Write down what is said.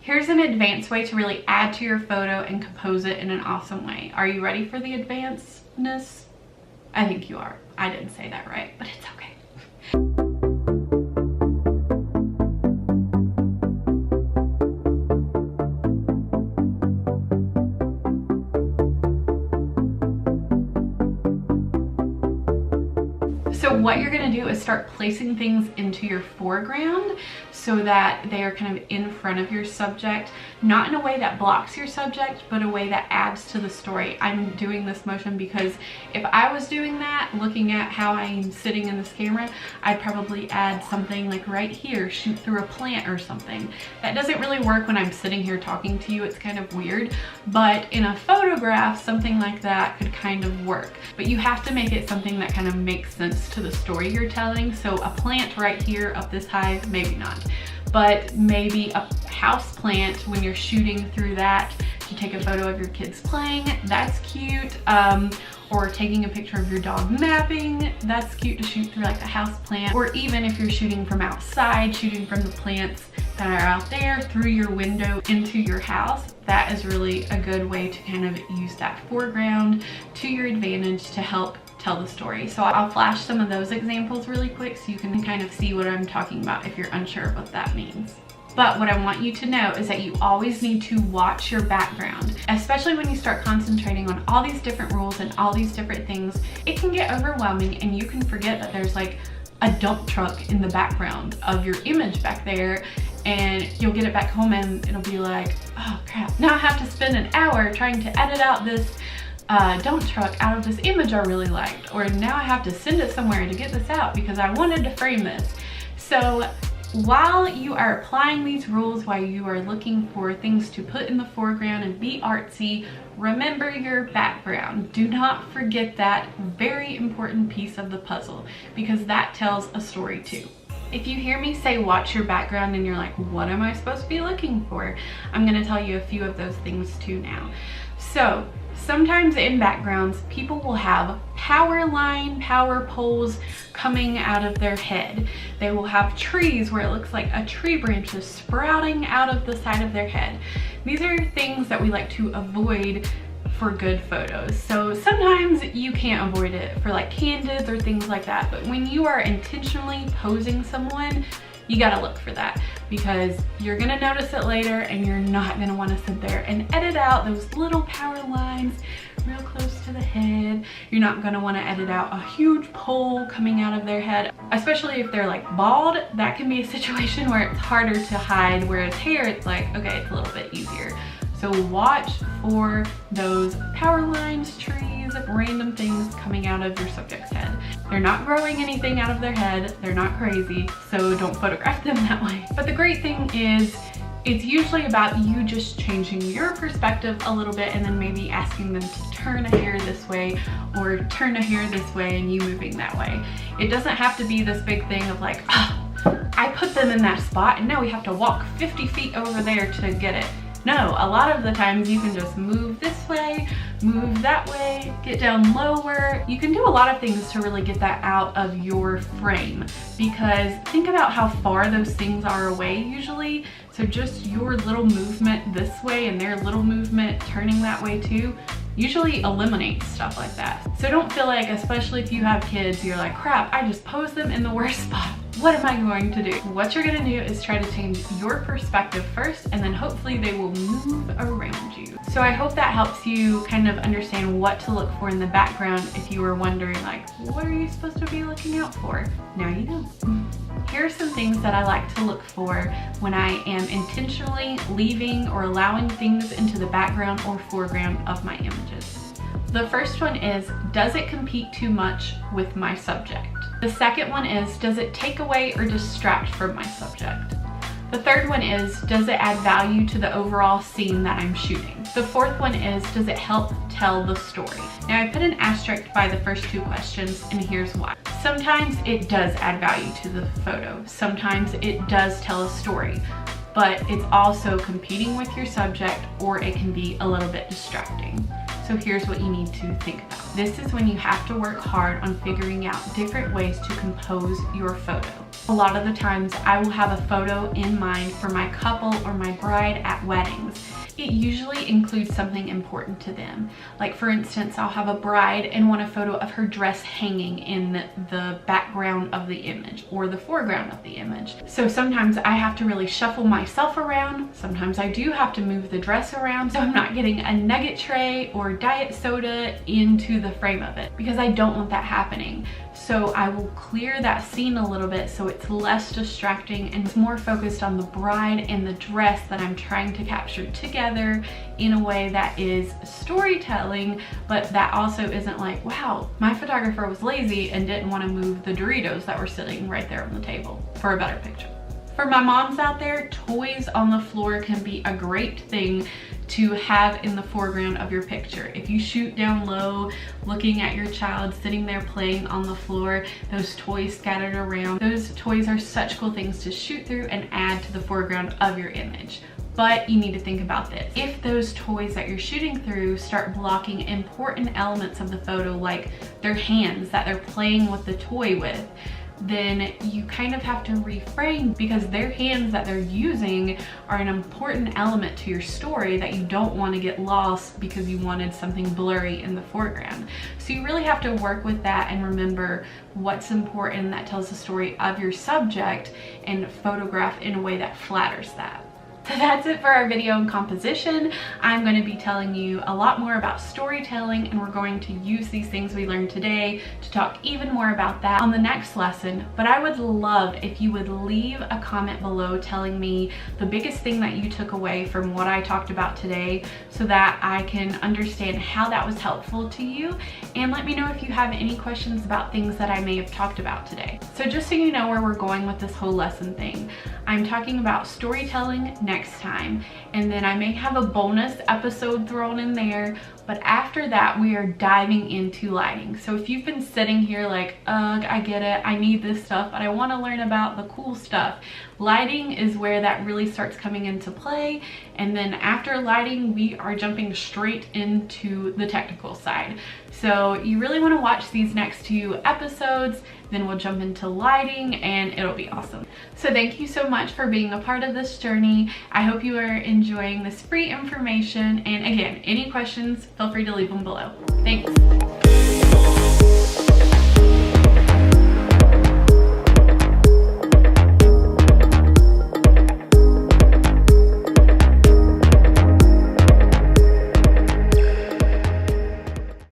Here's an advanced way to really add to your photo and compose it in an awesome way. Are you ready for the advancedness? I think you are. I didn't say that right, but it's okay. So what you're gonna do is start placing things into your foreground so that they are kind of in front of your subject, not in a way that blocks your subject, but a way that adds to the story. I'm doing this motion because if I was doing that, looking at how I'm sitting in this camera, I'd probably add something like right here, shoot through a plant or something. That doesn't really work when I'm sitting here talking to you. It's kind of weird, but in a photograph, something like that could kind of work. But you have to make it something that kind of makes sense to the story you're telling. So a plant right here up this high, maybe not, but maybe a house plant when you're shooting through that to take a photo of your kids playing, that's cute. Or taking a picture of your dog napping, that's cute to shoot through like a house plant. Or even if you're shooting from outside, shooting from the plants that are out there through your window into your house, that is really a good way to kind of use that foreground to your advantage to help tell the story. So I'll flash some of those examples really quick so you can kind of see what I'm talking about if you're unsure of what that means. But what I want you to know is that you always need to watch your background, especially when you start concentrating on all these different rules and all these different things. It can get overwhelming and you can forget that there's like a dump truck in the background of your image back there, and you'll get it back home and it'll be like, oh crap, now I have to spend an hour trying to edit out this dump truck out of this image I really liked, or now I have to send it somewhere to get this out because I wanted to frame this. So while you are applying these rules, while you are looking for things to put in the foreground and be artsy, remember your background. Do not forget that very important piece of the puzzle, because that tells a story too. If you hear me say watch your background and you're like, what am I supposed to be looking for? I'm gonna tell you a few of those things too now. So sometimes in backgrounds, people will have power poles coming out of their head. They will have trees where it looks like a tree branch is sprouting out of the side of their head. These are things that we like to avoid for good photos. So sometimes you can't avoid it for like candids or things like that, but when you are intentionally posing someone, you gotta look for that, because you're gonna notice it later and you're not gonna wanna sit there and edit out those little power lines real close to the head. You're not gonna wanna edit out a huge pole coming out of their head, especially if they're like bald. That can be a situation where it's harder to hide, whereas hair, it's like, okay, it's a little bit easier. So watch for those power lines, trees, random things coming out of your subject's head. They're not growing anything out of their head. They're not crazy, so don't photograph them that way. But the great thing is, it's usually about you just changing your perspective a little bit and then maybe asking them to turn a hair this way or turn a hair this way and you moving that way. It doesn't have to be this big thing of like, oh, I put them in that spot and now we have to walk 50 feet over there to get it. No, a lot of the times you can just move this way, move that way, get down lower. You can do a lot of things to really get that out of your frame, because think about how far those things are away usually. So just your little movement this way and their little movement turning that way too usually eliminates stuff like that. So don't feel like, especially if you have kids, you're like, crap, I just posed them in the worst spot. What am I going to do? What you're gonna do is try to change your perspective first, and then hopefully they will move around you. So I hope that helps you kind of understand what to look for in the background if you were wondering like, what are you supposed to be looking out for? Now you know. Here are some things that I like to look for when I am intentionally leaving or allowing things into the background or foreground of my images. The first one is, does it compete too much with my subject? The second one is, does it take away or distract from my subject? The third one is, does it add value to the overall scene that I'm shooting? The fourth one is, does it help tell the story? Now I put an asterisk by the first two questions, and here's why. Sometimes it does add value to the photo. Sometimes it does tell a story, but it's also competing with your subject, or it can be a little bit distracting. So here's what you need to think about. This is when you have to work hard on figuring out different ways to compose your photo. A lot of the times I will have a photo in mind for my couple or my bride at weddings. It usually includes something important to them. Like for instance, I'll have a bride and want a photo of her dress hanging in the background of the image or the foreground of the image. So sometimes I have to really shuffle myself around. Sometimes I do have to move the dress around so I'm not getting a nugget tray or diet soda into the frame of it, because I don't want that happening. So I will clear that scene a little bit so it's less distracting and it's more focused on the bride and the dress that I'm trying to capture together in a way that is storytelling, but that also isn't like, wow, my photographer was lazy and didn't want to move the Doritos that were sitting right there on the table for a better picture. For my moms out there, toys on the floor can be a great thing to have in the foreground of your picture. If you shoot down low, looking at your child sitting there playing on the floor, those toys scattered around, those toys are such cool things to shoot through and add to the foreground of your image. But you need to think about this. If those toys that you're shooting through start blocking important elements of the photo, like their hands that they're playing with the toy with, then you kind of have to reframe, because their hands that they're using are an important element to your story that you don't want to get lost because you wanted something blurry in the foreground. So you really have to work with that and remember what's important that tells the story of your subject and photograph in a way that flatters that. So that's it for our video on composition. I'm going to be telling you a lot more about storytelling, and we're going to use these things we learned today to talk even more about that on the next lesson. But I would love if you would leave a comment below telling me the biggest thing that you took away from what I talked about today, so that I can understand how that was helpful to you, and let me know if you have any questions about things that I may have talked about today. So just so you know where we're going with this whole lesson thing, I'm talking about storytelling next time, and then I may have a bonus episode thrown in there, but after that we are diving into lighting. So if you've been sitting here like, ugh, I get it, I need this stuff, but I want to learn about the cool stuff, lighting is where that really starts coming into play. And then after lighting, we are jumping straight into the technical side. So you really want to watch these next 2 episodes, then we'll jump into lighting and it'll be awesome. So thank you so much for being a part of this journey. I hope you are enjoying this free information. And again, any questions, feel free to leave them below. Thanks.